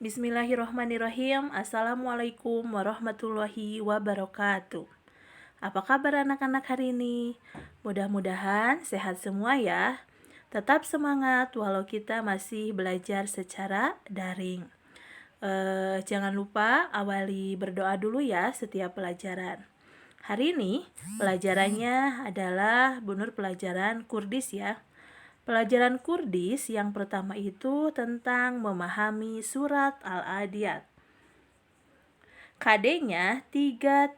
Bismillahirrahmanirrahim. Assalamualaikum warahmatullahi wabarakatuh. Apa kabar anak-anak hari ini? Mudah-mudahan sehat semua ya. Tetap semangat walau kita masih belajar secara daring. Jangan lupa awali berdoa dulu ya setiap pelajaran. Hari ini pelajarannya adalah pelajaran Kurdis ya. Pelajaran Kurdis yang pertama itu tentang memahami surat Al-Adiyat. KD-nya 3.1.1,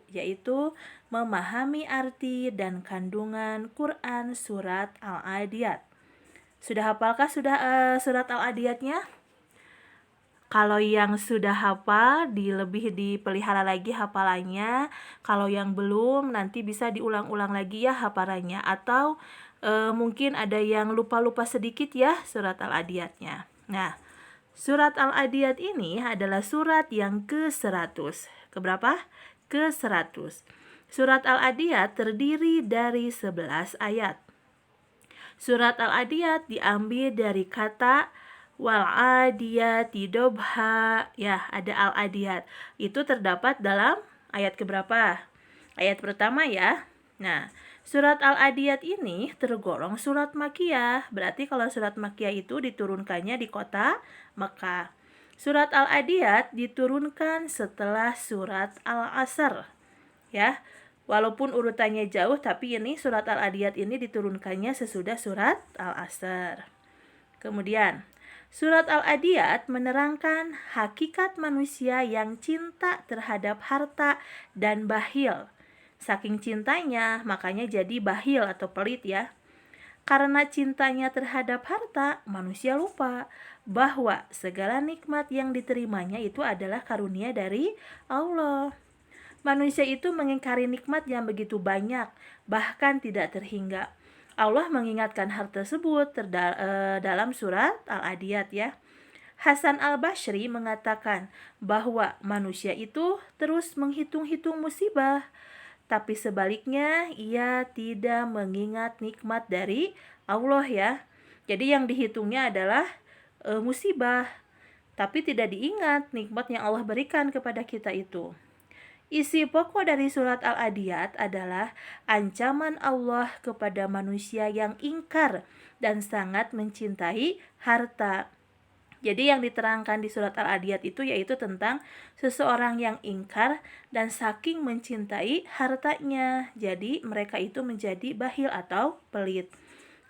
yaitu memahami arti dan kandungan Quran surat Al-Adiyat. Sudah hafalkah surat Al-Adiyatnya? Kalau yang sudah hafal, lebih dipelihara lagi hafalannya. Kalau yang belum, nanti bisa diulang-ulang lagi ya hafalannya. Atau mungkin ada yang lupa-lupa sedikit ya surat Al-Adiyatnya. Nah, surat Al-Adiyat ini adalah surat yang ke-100. Keberapa? Ke-100. Surat Al-Adiyat terdiri dari 11 ayat. Surat Al-Adiyat diambil dari kata wal-adiyati dobha. Ya, ada al-adiyat. Itu terdapat dalam ayat keberapa? Ayat pertama ya. Nah, surat Al-Adiyat ini tergolong surat Makkiyah. Berarti kalau surat Makkiyah itu diturunkannya di kota Mekah. Surat Al-Adiyat diturunkan setelah surat Al-Asr. Ya. Walaupun urutannya jauh, tapi ini surat Al-Adiyat ini diturunkannya sesudah surat Al-Asr. Kemudian, surat Al-Adiyat menerangkan hakikat manusia yang cinta terhadap harta dan bakhil. Saking cintanya, makanya jadi bakhil atau pelit ya. Karena cintanya terhadap harta, manusia lupa bahwa segala nikmat yang diterimanya itu adalah karunia dari Allah. Manusia itu mengingkari nikmat yang begitu banyak, bahkan tidak terhingga. Allah mengingatkan hal tersebut dalam surat Al-Adiyat ya. Hasan al-Basri mengatakan bahwa manusia itu terus menghitung-hitung musibah, tapi sebaliknya ia tidak mengingat nikmat dari Allah ya. Jadi yang dihitungnya adalah musibah, tapi tidak diingat nikmat yang Allah berikan kepada kita itu. Isi pokok dari surat Al-Adiyat adalah ancaman Allah kepada manusia yang ingkar dan sangat mencintai harta. Jadi yang diterangkan di surat Al-Adiyat itu yaitu tentang seseorang yang ingkar dan saking mencintai hartanya. Jadi mereka itu menjadi bakhil atau pelit.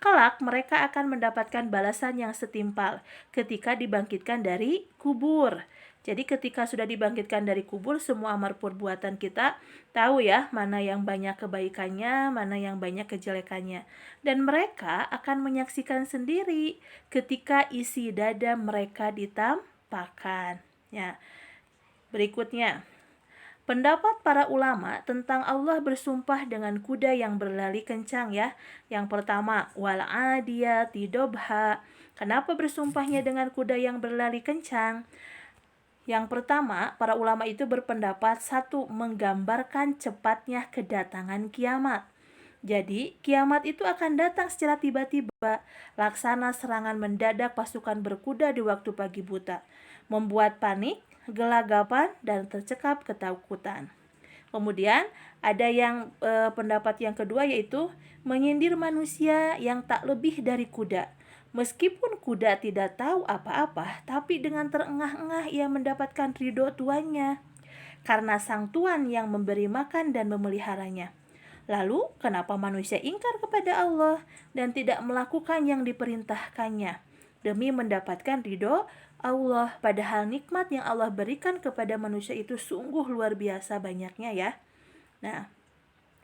Kelak mereka akan mendapatkan balasan yang setimpal ketika dibangkitkan dari kubur. Jadi ketika sudah dibangkitkan dari kubur, semua amal perbuatan kita tahu ya, mana yang banyak kebaikannya, mana yang banyak kejelekannya. Dan mereka akan menyaksikan sendiri ketika isi dada mereka ditampakkan. Ya. Berikutnya, pendapat para ulama tentang Allah bersumpah dengan kuda yang berlari kencang ya. Yang pertama, wal adiyati dobha. Kenapa bersumpahnya dengan kuda yang berlari kencang? Yang pertama, para ulama itu berpendapat satu, menggambarkan cepatnya kedatangan kiamat. Jadi, kiamat itu akan datang secara tiba-tiba, laksana serangan mendadak pasukan berkuda di waktu pagi buta, membuat panik, gelagapan, dan tercekap ketakutan. Kemudian, ada yang pendapat yang kedua yaitu menyindir manusia yang tak lebih dari kuda. Meskipun kuda tidak tahu apa-apa, tapi dengan terengah-engah ia mendapatkan ridho tuannya, karena sang tuan yang memberi makan dan memeliharanya. Lalu, kenapa manusia ingkar kepada Allah dan tidak melakukan yang diperintahkannya demi mendapatkan ridho Allah, padahal nikmat yang Allah berikan kepada manusia itu sungguh luar biasa banyaknya ya. Nah,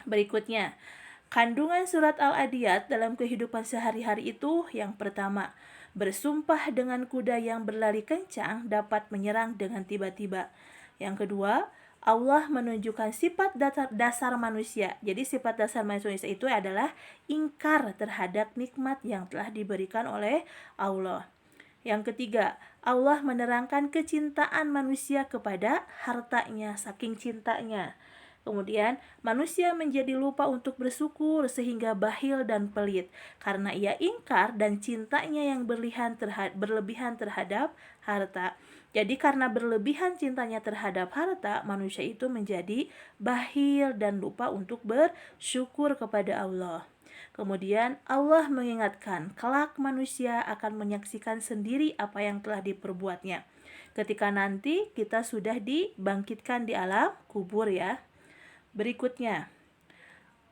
berikutnya, kandungan surat Al-Adiyat dalam kehidupan sehari-hari itu yang pertama, bersumpah dengan kuda yang berlari kencang dapat menyerang dengan tiba-tiba. Yang kedua, Allah menunjukkan sifat dasar manusia. Jadi sifat dasar manusia itu adalah ingkar terhadap nikmat yang telah diberikan oleh Allah. Yang ketiga, Allah menerangkan kecintaan manusia kepada hartanya, saking cintanya. Kemudian, manusia menjadi lupa untuk bersyukur sehingga bakhil dan pelit karena ia ingkar dan cintanya yang berlebihan terhadap harta. Jadi karena berlebihan cintanya terhadap harta, manusia itu menjadi bakhil dan lupa untuk bersyukur kepada Allah. Kemudian Allah mengingatkan, kelak manusia akan menyaksikan sendiri apa yang telah diperbuatnya. Ketika nanti kita sudah dibangkitkan di alam kubur ya. Berikutnya,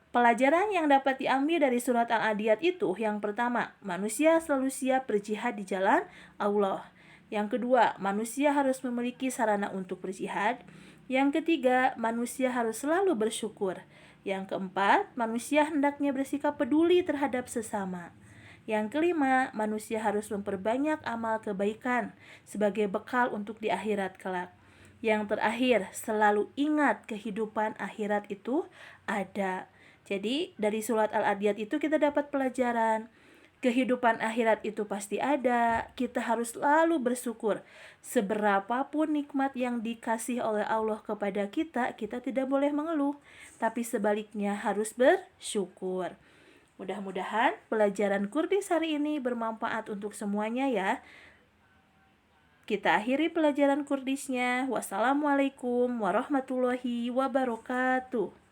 pelajaran yang dapat diambil dari surat Al-Adiyat itu, yang pertama, manusia selalu siap berjihad di jalan Allah. Yang kedua, manusia harus memiliki sarana untuk berjihad. Yang ketiga, manusia harus selalu bersyukur. Yang keempat, manusia hendaknya bersikap peduli terhadap sesama. Yang kelima, manusia harus memperbanyak amal kebaikan sebagai bekal untuk di akhirat kelak. Yang terakhir, selalu ingat kehidupan akhirat itu ada. Jadi, dari surat Al-Adiyat itu kita dapat pelajaran. Kehidupan akhirat itu pasti ada. Kita harus selalu bersyukur. Seberapapun nikmat yang dikasih oleh Allah kepada kita, kita tidak boleh mengeluh. Tapi sebaliknya harus bersyukur. Mudah-mudahan pelajaran Kurdis hari ini bermanfaat untuk semuanya ya. Kita akhiri pelajaran Kurdisnya. Wassalamualaikum warahmatullahi wabarakatuh.